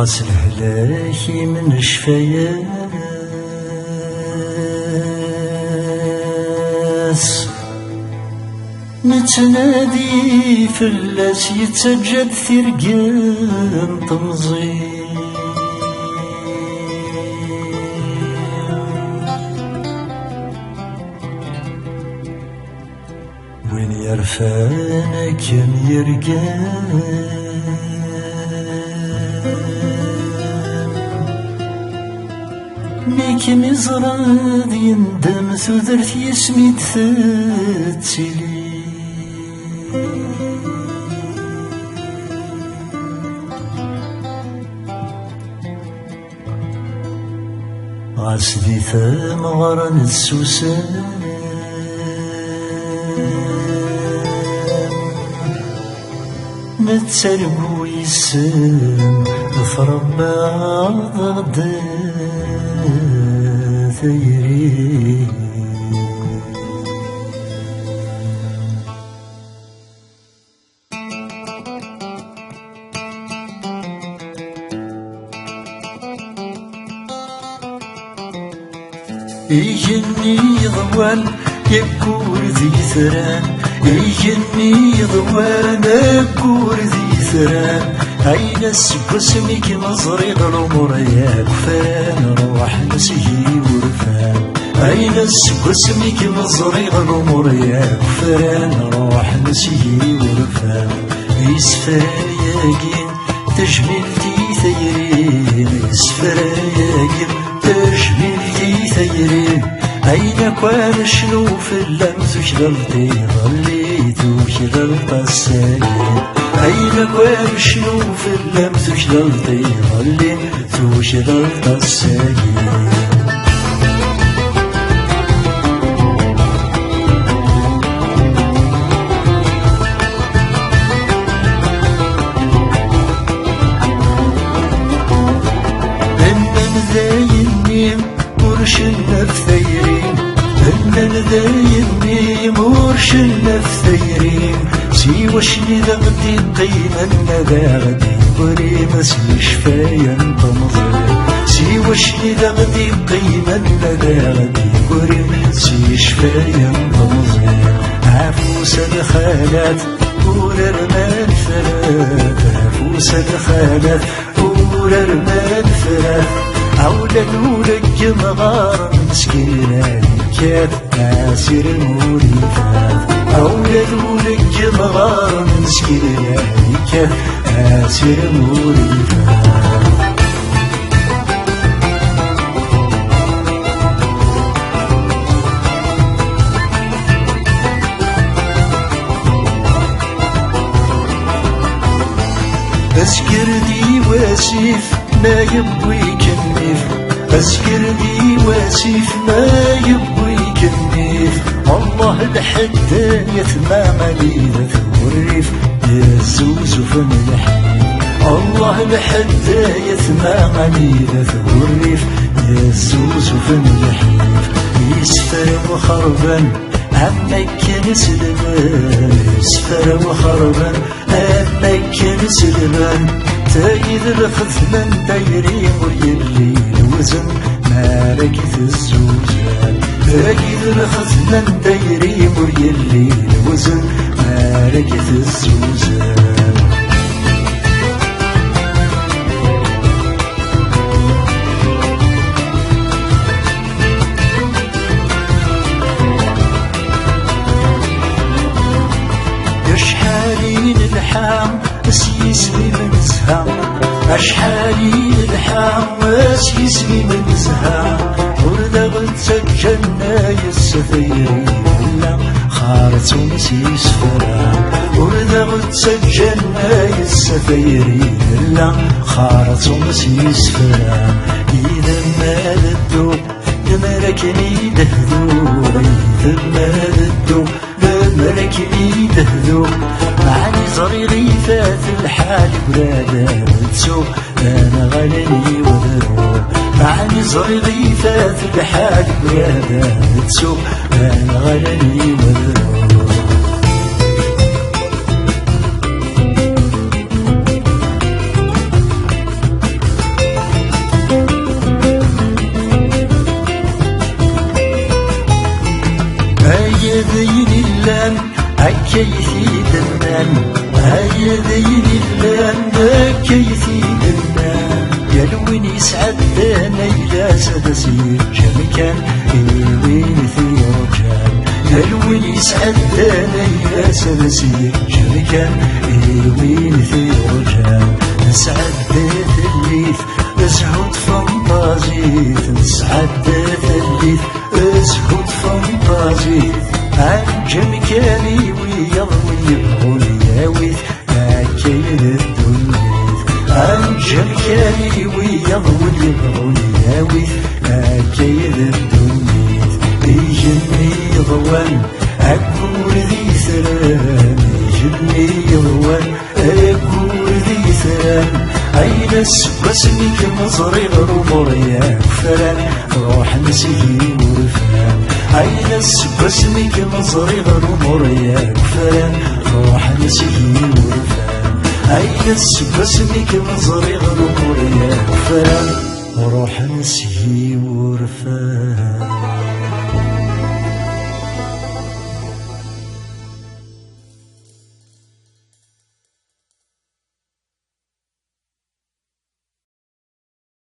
غسل هلاكي من شفاياس نتنادي فلاس يتسجد ثرقان تمزي وين يرفانا كان يرقان ميك مزراد يندم ثذرت يسمي تثتلي غاسدي ثام غران السوسان نتسرقو يسام ثربا غدا ثيري يجني ضوال يكور ذي ثران يجني ضوال يكور ذي ثران أين السبسمك نظري الأمور يا كفران روح نسيه ورفان أين السبسمك نظري الأمور يا كفران روح نسيه ورفان يسفر ياقين تجميلتي ثيرين يسفر ياقين تجميلتي ثيرين أين كان شنوف اللمس وشغلتي ظليت وشغلت السايين أين كان شنوف اللمس وشغلتي ظليت وشغلت السايين مرشلنا بثيرين إننا ذايني مرشلنا بثيرين سيوا شني ذا غدي قيمة ذا غدي بريم اسمي شفايا تمضي سيوا شني ذا غدي قيمة ذا غدي بريم اسمي شفايا تمضي عفوس الخالات ورر ما الفرات عفوس الخالات ورر ما الفرات أولاد ولك مغار مسكينة كاد عاسر الموليفات أولاد ولك مغار مسكينة كاد عاسر الموليفات أسكر دي واسيف ما يبوي كنيف أسكر دي واسيف ما يبوي كنيف الله الحداية ما مليلة والريف يزوز فملحيف الله الحداية ما مليلة والريف يزوز فملحيف يسفر وخربان عمك نسلمان يسفر وخربان عمك نسلمان تايد الخزمان دايري ويلي الوزن مالكة الزوجان تايد الخزمان دايري ويلي الوزن مالكة الزوجان يشحالين الحام يسمي من زهام أشحالي الحام يسمي من زهام وردا غتسجلنا يسفيري لا خارت ونسيس فرام وردا غتسجلنا يسفيري لا خارت ونسيس فرام إذا ما لدو لملكني دهدو إذا ما لدو لملكني دهدو معني زريغي فات الحال ورادا تسوق أنا غلني وذرو معني زريغي فات الحال ورادا تسوق أنا غلني وذرو عكيتي دنان هيا دين اللان كيتي دنان يا لوين يسعد دانا إلا سدسير جمكان وين في رجال يا لوين يسعد دانا إلا سدسير جمكان وين في رجال نسعد ثليث اسهد فانتازيت نسعد ثليث اسهد فانتازيت عجم كاني ويضوي يبغوني أكيد الدنيا عجم كاني ويضوي يبغوني أكيد الدنيا يجني ضوان أكور ذي سلام يجني ضوان أكور ذي سلام أين اسمك مصري غرور يا كفران روح نسيه ورفان أين اسمك مصري غرور يا كفران روح نسيه ورفان أين اسمك مصري غرور يا كفران روح نسيه ورفان